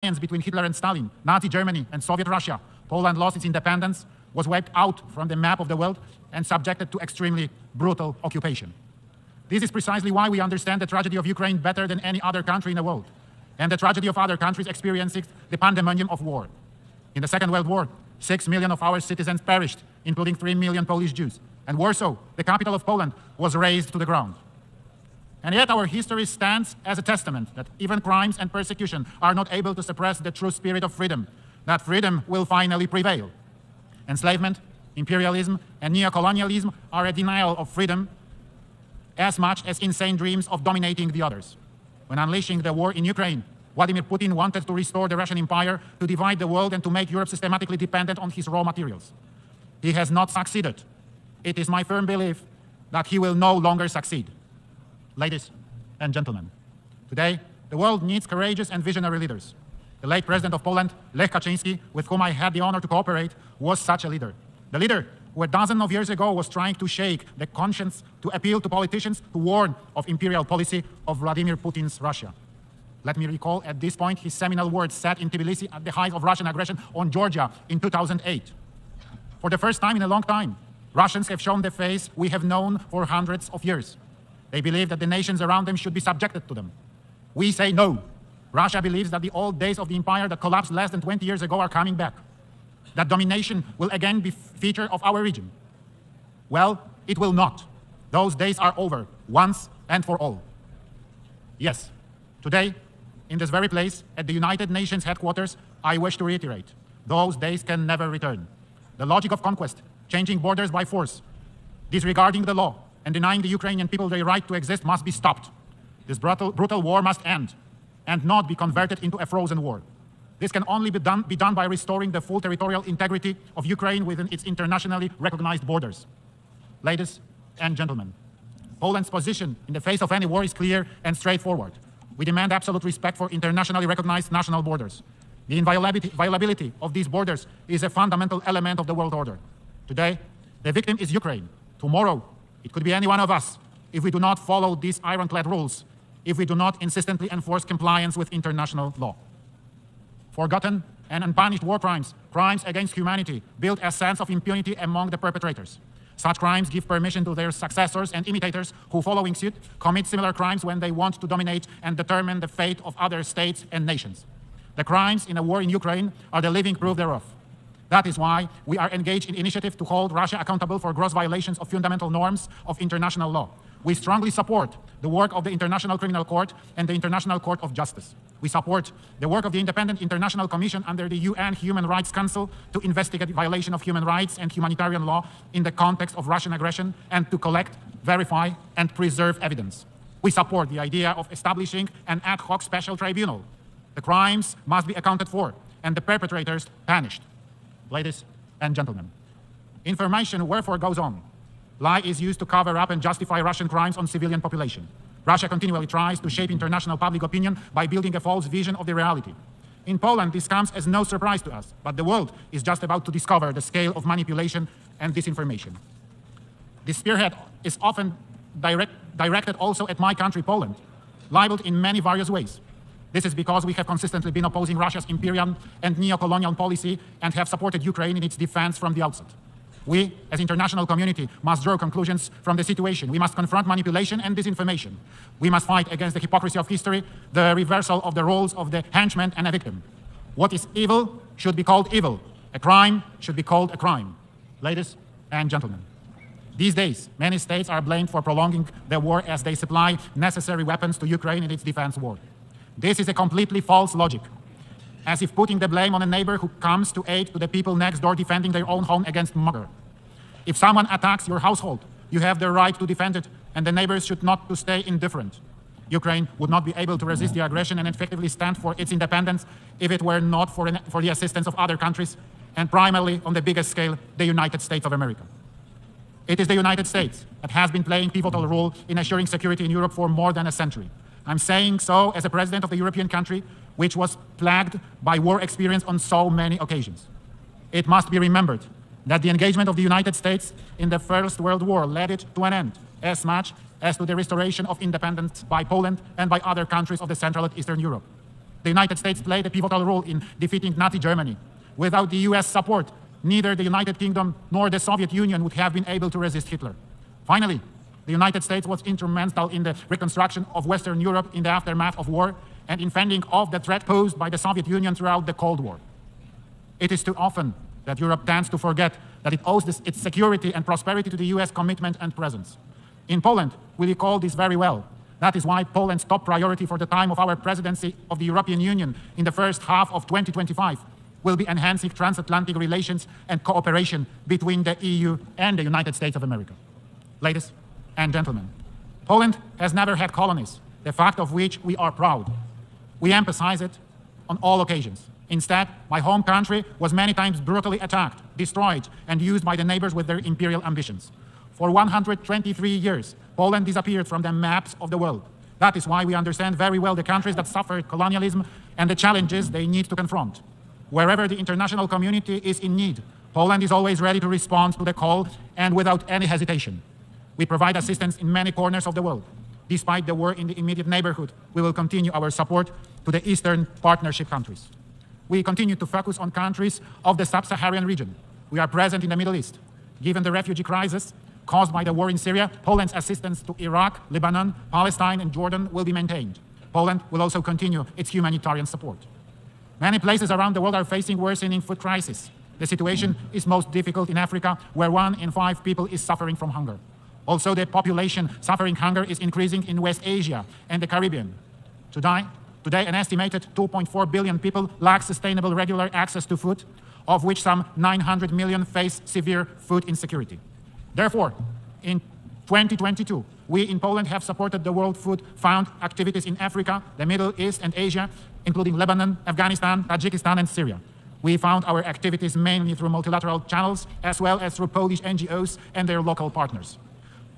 between Hitler and Stalin, Nazi Germany and Soviet Russia, Poland lost its independence, was wiped out from the map of the world, and subjected to extremely brutal occupation. This is precisely why we understand the tragedy of Ukraine better than any other country in the world, and the tragedy of other countries experiencing the pandemonium of war. In the Second World War, 6 million of our citizens perished, including 3 million Polish Jews, and Warsaw, the capital of Poland, was razed to the ground. And yet our history stands as a testament that even crimes and persecution are not able to suppress the true spirit of freedom, that freedom will finally prevail. Enslavement, imperialism, and neocolonialism are a denial of freedom as much as insane dreams of dominating the others. When unleashing the war in Ukraine, Vladimir Putin wanted to restore the Russian Empire, to divide the world, and to make Europe systematically dependent on his raw materials. He has not succeeded. It is my firm belief that he will no longer succeed. Ladies and gentlemen, today the world needs courageous and visionary leaders. The late President of Poland, Lech Kaczyński, with whom I had the honor to cooperate, was such a leader. The leader who a dozen of years ago was trying to shake the conscience, to appeal to politicians, to warn of imperial policy of Vladimir Putin's Russia. Let me recall at this point his seminal words said in Tbilisi at the height of Russian aggression on Georgia in 2008. For the first time in a long time, Russians have shown the face we have known for hundreds of years. They believe that the nations around them should be subjected to them. We say no. Russia believes that the old days of the empire that collapsed less than 20 years ago are coming back. That domination will again be feature of our region. Well, it will not. Those days are over, once and for all. Yes, today, in this very place, at the United Nations headquarters, I wish to reiterate, those days can never return. The logic of conquest, changing borders by force, disregarding the law, and denying the Ukrainian people their right to exist must be stopped. This brutal war must end and not be converted into a frozen war. This can only be done by restoring the full territorial integrity of Ukraine within its internationally recognized borders. Ladies and gentlemen, Poland's position in the face of any war is clear and straightforward. We demand absolute respect for internationally recognized national borders. The inviolability of these borders is a fundamental element of the world order. Today, the victim is Ukraine. Tomorrow, it could be any one of us if we do not follow these ironclad rules, if we do not insistently enforce compliance with international law. Forgotten and unpunished war crimes, crimes against humanity, build a sense of impunity among the perpetrators. Such crimes give permission to their successors and imitators who, following suit, commit similar crimes when they want to dominate and determine the fate of other states and nations. The crimes in a war in Ukraine are the living proof thereof. That is why we are engaged in initiative to hold Russia accountable for gross violations of fundamental norms of international law. We strongly support the work of the International Criminal Court and the International Court of Justice. We support the work of the Independent International Commission under the UN Human Rights Council to investigate violation of human rights and humanitarian law in the context of Russian aggression and to collect, verify, and preserve evidence. We support the idea of establishing an ad hoc special tribunal. The crimes must be accounted for and the perpetrators punished. Ladies and gentlemen, information wherefore goes on. Lie is used to cover up and justify Russian crimes on civilian population. Russia continually tries to shape international public opinion by building a false vision of the reality. In Poland, this comes as no surprise to us, but the world is just about to discover the scale of manipulation and disinformation. This spearhead is often directed also at my country, Poland, labeled in many various ways. This is because we have consistently been opposing Russia's imperial and neo-colonial policy and have supported Ukraine in its defense from the outset. We, as international community, must draw conclusions from the situation. We must confront manipulation and disinformation. We must fight against the hypocrisy of history, the reversal of the roles of the henchman and a victim. What is evil should be called evil. A crime should be called a crime. Ladies and gentlemen, these days, many states are blamed for prolonging the war as they supply necessary weapons to Ukraine in its defense war. This is a completely false logic, as if putting the blame on a neighbor who comes to aid to the people next door defending their own home against murder. If someone attacks your household, you have the right to defend it, and the neighbors should not to stay indifferent. Ukraine would not be able to resist the aggression and effectively stand for its independence if it were not for the assistance of other countries, and primarily on the biggest scale, the United States of America. It is the United States that has been playing a pivotal role in assuring security in Europe for more than a century. I'm saying so as a president of a European country which was plagued by war experience on so many occasions. It must be remembered that the engagement of the United States in the First World War led it to an end, as much as to the restoration of independence by Poland and by other countries of the Central and Eastern Europe. The United States played a pivotal role in defeating Nazi Germany. Without the US support, neither the United Kingdom nor the Soviet Union would have been able to resist Hitler. Finally, the United States was instrumental in the reconstruction of Western Europe in the aftermath of war and in fending off the threat posed by the Soviet Union throughout the Cold War. It is too often that Europe tends to forget that it owes its security and prosperity to the US commitment and presence. In Poland, we recall this very well. That is why Poland's top priority for the time of our presidency of the European Union in the first half of 2025 will be enhancing transatlantic relations and cooperation between the EU and the United States of America. Ladies and gentlemen, Poland has never had colonies, the fact of which we are proud. We emphasize it on all occasions. Instead, my home country was many times brutally attacked, destroyed, and used by the neighbors with their imperial ambitions. For 123 years, Poland disappeared from the maps of the world. That is why we understand very well the countries that suffered colonialism and the challenges they need to confront. Wherever the international community is in need, Poland is always ready to respond to the call and without any hesitation. We provide assistance in many corners of the world. Despite the war in the immediate neighborhood, we will continue our support to the Eastern Partnership countries. We continue to focus on countries of the sub-Saharan region. We are present in the Middle East. Given the refugee crisis caused by the war in Syria, Poland's assistance to Iraq, Lebanon, Palestine, and Jordan will be maintained. Poland will also continue its humanitarian support. Many places around the world are facing worsening food crisis. The situation is most difficult in Africa, where 1 in 5 people is suffering from hunger. Also, the population suffering hunger is increasing in West Asia and the Caribbean. Today, an estimated 2.4 billion people lack sustainable regular access to food, of which some 900 million face severe food insecurity. Therefore, in 2022, we in Poland have supported the World Food Fund activities in Africa, the Middle East, and Asia, including Lebanon, Afghanistan, Tajikistan, and Syria. We found our activities mainly through multilateral channels, as well as through Polish NGOs and their local partners.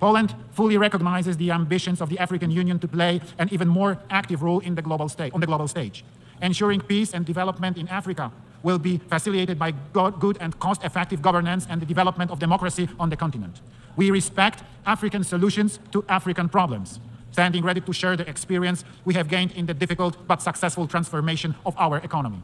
Poland fully recognizes the ambitions of the African Union to play an even more active role on the global stage. Ensuring peace and development in Africa will be facilitated by good and cost-effective governance and the development of democracy on the continent. We respect African solutions to African problems, standing ready to share the experience we have gained in the difficult but successful transformation of our economy.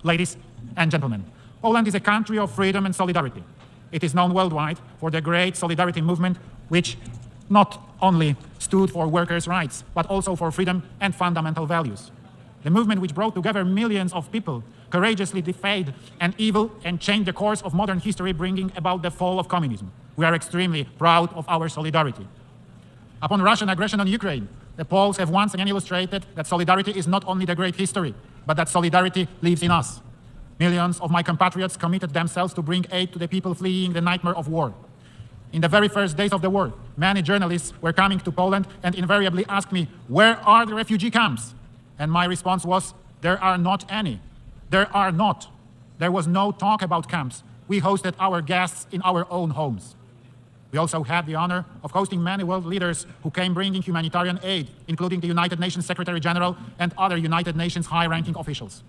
Ladies and gentlemen, Poland is a country of freedom and solidarity. It is known worldwide for the great solidarity movement, which not only stood for workers' rights, but also for freedom and fundamental values. The movement which brought together millions of people courageously defied an evil and changed the course of modern history, bringing about the fall of communism. We are extremely proud of our solidarity. Upon Russian aggression on Ukraine, the Poles have once again illustrated that solidarity is not only the great history, but that solidarity lives in us. Millions of my compatriots committed themselves to bring aid to the people fleeing the nightmare of war. In the very first days of the war, many journalists were coming to Poland and invariably asked me, "Where are the refugee camps?" And my response was, "There are not any. There are not. There was no talk about camps. We hosted our guests in our own homes." We also had the honor of hosting many world leaders who came bringing humanitarian aid, including the United Nations Secretary General and other United Nations high-ranking officials.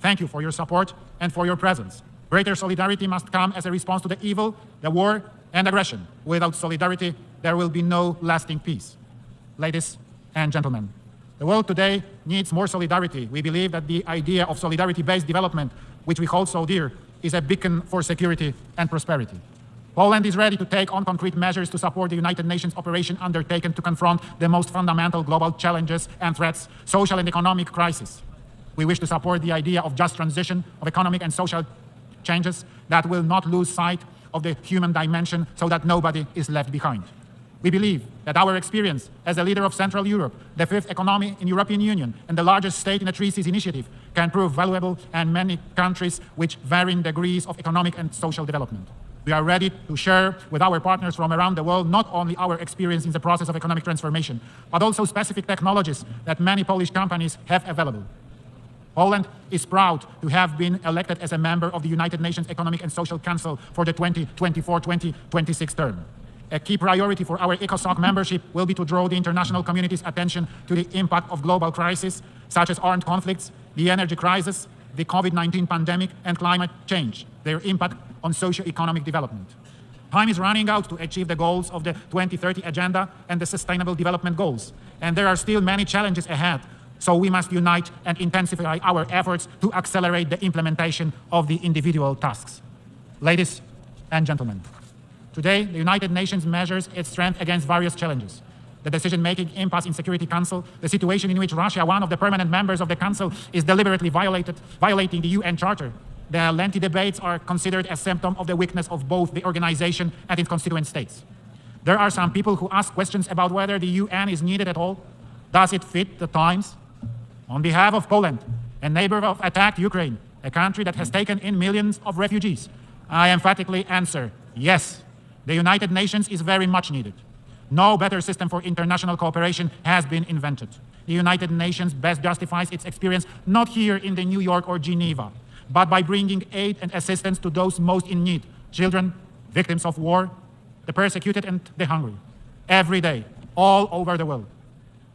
Thank you for your support and for your presence. Greater solidarity must come as a response to the evil, the war, and aggression. Without solidarity, there will be no lasting peace. Ladies and gentlemen, the world today needs more solidarity. We believe that the idea of solidarity-based development, which we hold so dear, is a beacon for security and prosperity. Poland is ready to take on concrete measures to support the United Nations operation undertaken to confront the most fundamental global challenges and threats, social and economic crisis. We wish to support the idea of just transition of economic and social changes that will not lose sight of the human dimension so that nobody is left behind. We believe that our experience as a leader of Central Europe, the fifth economy in European Union, and the largest state in the Three Seas Initiative can prove valuable in many countries which vary in degrees of economic and social development. We are ready to share with our partners from around the world not only our experience in the process of economic transformation, but also specific technologies that many Polish companies have available. Poland is proud to have been elected as a member of the United Nations Economic and Social Council for the 2024-2026 term. A key priority for our ECOSOC membership will be to draw the international community's attention to the impact of global crises, such as armed conflicts, the energy crisis, the COVID-19 pandemic, and climate change, their impact on socio-economic development. Time is running out to achieve the goals of the 2030 Agenda and the Sustainable Development Goals, and there are still many challenges ahead So we must unite and intensify our efforts to accelerate the implementation of the individual tasks. Ladies and gentlemen, today the United Nations measures its strength against various challenges. The decision-making impasse in Security Council, the situation in which Russia, one of the permanent members of the Council, is deliberately violating the UN Charter. The lengthy debates are considered a symptom of the weakness of both the organization and its constituent states. There are some people who ask questions about whether the UN is needed at all. Does it fit the times? On behalf of Poland, a neighbor of attacked Ukraine, a country that has taken in millions of refugees, I emphatically answer, yes, the United Nations is very much needed. No better system for international cooperation has been invented. The United Nations best justifies its experience not here in the New York or Geneva, but by bringing aid and assistance to those most in need, children, victims of war, the persecuted and the hungry, every day, all over the world.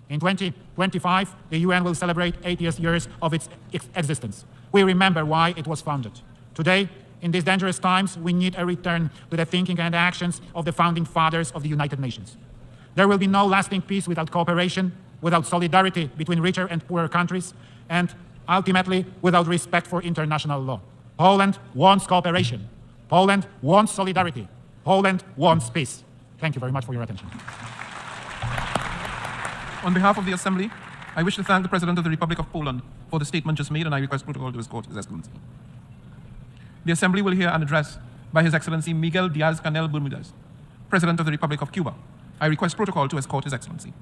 In 2025, the UN will celebrate 80 years of its existence. We remember why it was founded. Today, in these dangerous times, we need a return to the thinking and actions of the founding fathers of the United Nations. There will be no lasting peace without cooperation, without solidarity between richer and poorer countries, and ultimately without respect for international law. Poland wants cooperation. Poland wants solidarity. Poland wants peace. Thank you very much for your attention. On behalf of the Assembly, I wish to thank the President of the Republic of Poland for the statement just made, and I request protocol to escort His Excellency. The Assembly will hear an address by His Excellency Miguel Díaz-Canel Bermudez, President of the Republic of Cuba. I request protocol to escort His Excellency.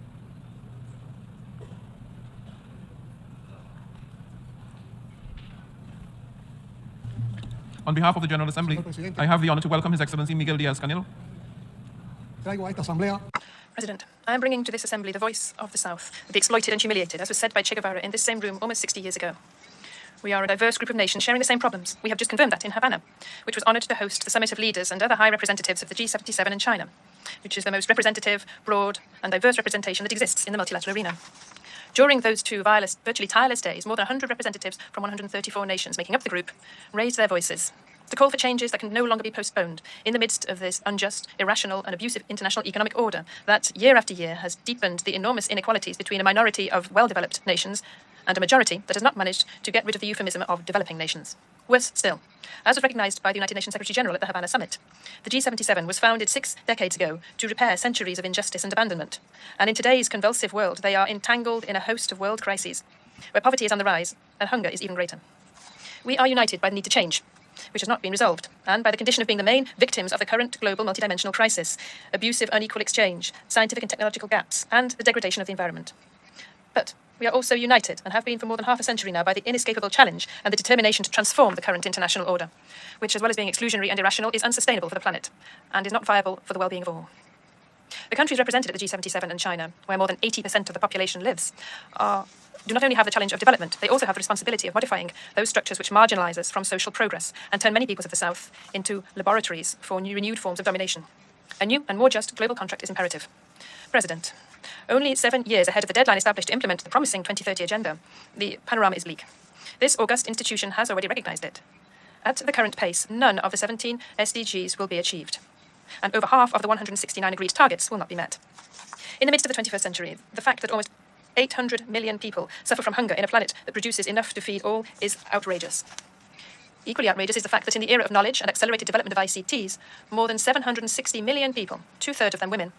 On behalf of the General Assembly, I have the honor to welcome His Excellency Miguel Díaz-Canel. President, I am bringing to this Assembly the voice of the South, the exploited and humiliated, as was said by Che Guevara in this same room almost 60 years ago. We are a diverse group of nations sharing the same problems. We have just confirmed that in Havana, which was honored to host the summit of leaders and other high representatives of the G77 in China, which is the most representative, broad, and diverse representation that exists in the multilateral arena. During those two virtually tireless days, more than 100 representatives from 134 nations making up the group raised their voices to call for changes that can no longer be postponed in the midst of this unjust, irrational, and abusive international economic order that, year after year, has deepened the enormous inequalities between a minority of well-developed nations and a majority that has not managed to get rid of the euphemism of developing nations. Worse still, as was recognized by the United Nations Secretary-General at the Havana Summit, the G77 was founded 6 decades ago to repair centuries of injustice and abandonment. And in today's convulsive world, they are entangled in a host of world crises, where poverty is on the rise and hunger is even greater. We are united by the need to change, which has not been resolved, and by the condition of being the main victims of the current global multidimensional crisis, abusive unequal exchange, scientific and technological gaps, and the degradation of the environment. But we are also united, and have been for more than half a century now, by the inescapable challenge and the determination to transform the current international order, which, as well as being exclusionary and irrational, is unsustainable for the planet, and is not viable for the well-being of all. The countries represented at the G77 and China, where more than 80% of the population lives, do not only have the challenge of development, they also have the responsibility of modifying those structures which marginalize us from social progress and turn many peoples of the South into laboratories for renewed forms of domination. A new and more just global contract is imperative. President, only 7 years ahead of the deadline established to implement the promising 2030 agenda, the panorama is bleak. This august institution has already recognized it. At the current pace, none of the 17 SDGs will be achieved, and over half of the 169 agreed targets will not be met. In the midst of the 21st century, the fact that almost 800 million people suffer from hunger in a planet that produces enough to feed all is outrageous. Equally outrageous is the fact that in the era of knowledge and accelerated development of ICTs, more than 760 million people, 2/3 of them women,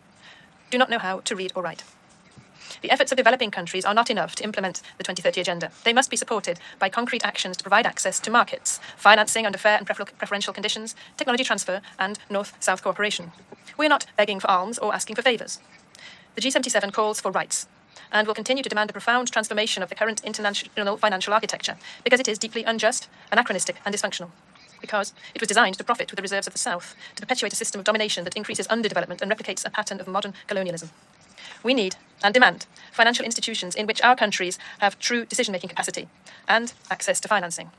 do not know how to read or write. The efforts of developing countries are not enough to implement the 2030 agenda. They must be supported by concrete actions to provide access to markets, financing under fair and preferential conditions, technology transfer, and North-South cooperation. We are not begging for alms or asking for favours. The G77 calls for rights, and will continue to demand a profound transformation of the current international financial architecture, because it is deeply unjust, anachronistic, and dysfunctional. Because it was designed to profit with the reserves of the South, to perpetuate a system of domination that increases underdevelopment and replicates a pattern of modern colonialism. We need and demand financial institutions in which our countries have true decision-making capacity and access to financing.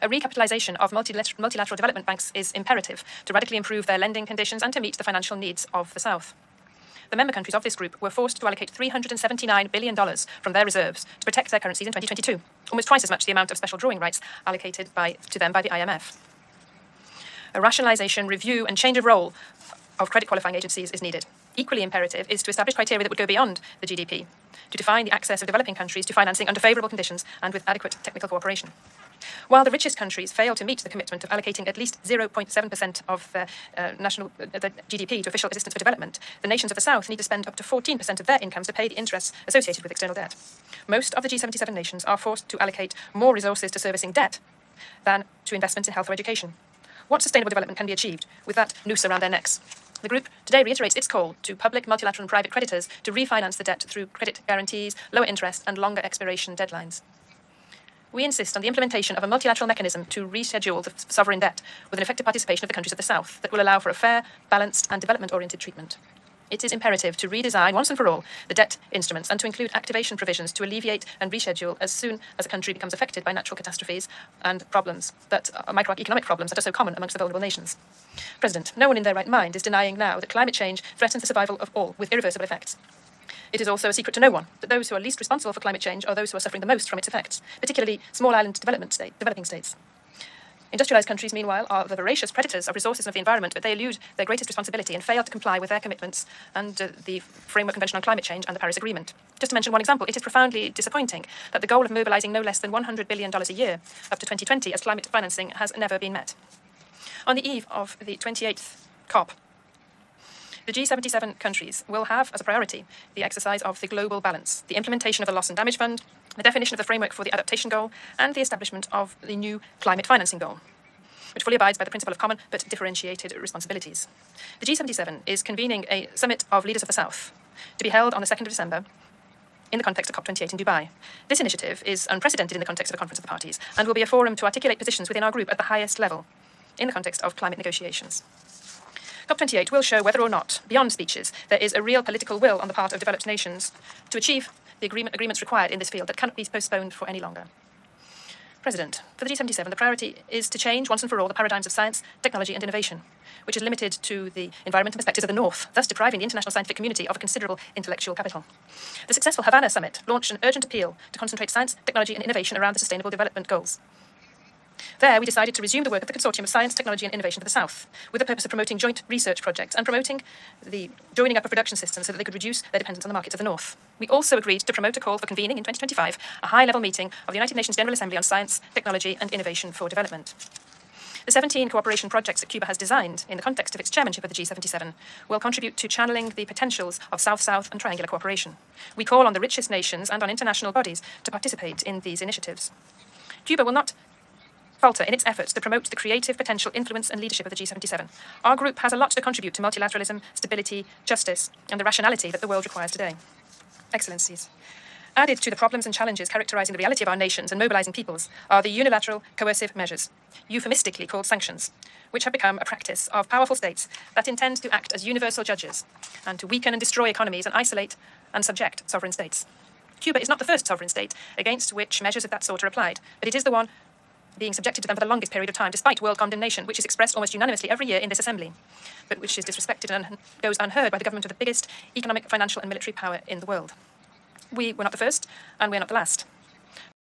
A recapitalisation of multilateral development banks is imperative to radically improve their lending conditions and to meet the financial needs of the South. The member countries of this group were forced to allocate $379 billion from their reserves to protect their currencies in 2022, almost twice as much the amount of special drawing rights allocated to them by the IMF. A rationalisation, review and change of role of credit qualifying agencies is needed. Equally imperative is to establish criteria that would go beyond the GDP, to define the access of developing countries to financing under favourable conditions and with adequate technical cooperation. While the richest countries fail to meet the commitment of allocating at least 0.7% of their the GDP to official assistance for development, the nations of the South need to spend up to 14% of their incomes to pay the interests associated with external debt. Most of the G77 nations are forced to allocate more resources to servicing debt than to investments in health or education. What sustainable development can be achieved with that noose around their necks? The group today reiterates its call to public, multilateral and private creditors to refinance the debt through credit guarantees, lower interest and longer expiration deadlines. We insist on the implementation of a multilateral mechanism to reschedule the sovereign debt with an effective participation of the countries of the South that will allow for a fair, balanced and development-oriented treatment. It is imperative to redesign once and for all the debt instruments and to include activation provisions to alleviate and reschedule as soon as a country becomes affected by natural catastrophes and problems that are microeconomic problems that are so common amongst the vulnerable nations. President, no one in their right mind is denying now that climate change threatens the survival of all with irreversible effects. It is also a secret to no one that those who are least responsible for climate change are those who are suffering the most from its effects, particularly small island developing states. Industrialized countries, meanwhile, are the voracious predators of resources and of the environment, but they elude their greatest responsibility and fail to comply with their commitments under the Framework Convention on Climate Change and the Paris Agreement. Just to mention one example, it is profoundly disappointing that the goal of mobilizing no less than $100 billion a year up to 2020 as climate financing has never been met. On the eve of the 28th COP, the G77 countries will have as a priority the exercise of the global balance, the implementation of the Loss and Damage Fund, the definition of the framework for the adaptation goal, and the establishment of the new climate financing goal, which fully abides by the principle of common but differentiated responsibilities. The G77 is convening a summit of leaders of the South to be held on the 2nd of December in the context of COP28 in Dubai. This initiative is unprecedented in the context of a conference of the parties and will be a forum to articulate positions within our group at the highest level in the context of climate negotiations. COP28 will show whether or not, beyond speeches, there is a real political will on the part of developed nations to achieve the agreements required in this field that cannot be postponed for any longer. President, for the G77, the priority is to change once and for all the paradigms of science, technology and innovation, which is limited to the environmental perspectives of the North, thus depriving the international scientific community of a considerable intellectual capital. The successful Havana Summit launched an urgent appeal to concentrate science, technology and innovation around the Sustainable Development Goals. There, we decided to resume the work of the Consortium of Science, Technology and Innovation for the South, with the purpose of promoting joint research projects and promoting the joining up of production systems so that they could reduce their dependence on the markets of the North. We also agreed to promote a call for convening in 2025 a high-level meeting of the United Nations General Assembly on Science, Technology and Innovation for Development. The 17 cooperation projects that Cuba has designed in the context of its chairmanship of the G77 will contribute to channeling the potentials of South-South and triangular cooperation. We call on the richest nations and on international bodies to participate in these initiatives. Cuba will not falter in its efforts to promote the creative potential, influence and leadership of the G77. Our group has a lot to contribute to multilateralism, stability, justice and the rationality that the world requires today. Excellencies, added to the problems and challenges characterizing the reality of our nations and mobilizing peoples are the unilateral coercive measures, euphemistically called sanctions, which have become a practice of powerful states that intend to act as universal judges and to weaken and destroy economies and isolate and subject sovereign states. Cuba is not the first sovereign state against which measures of that sort are applied, but it is the one being subjected to them for the longest period of time, despite world condemnation, which is expressed almost unanimously every year in this assembly, but which is disrespected and goes unheard by the government of the biggest economic, financial and military power in the world. We were not the first, and we're not the last.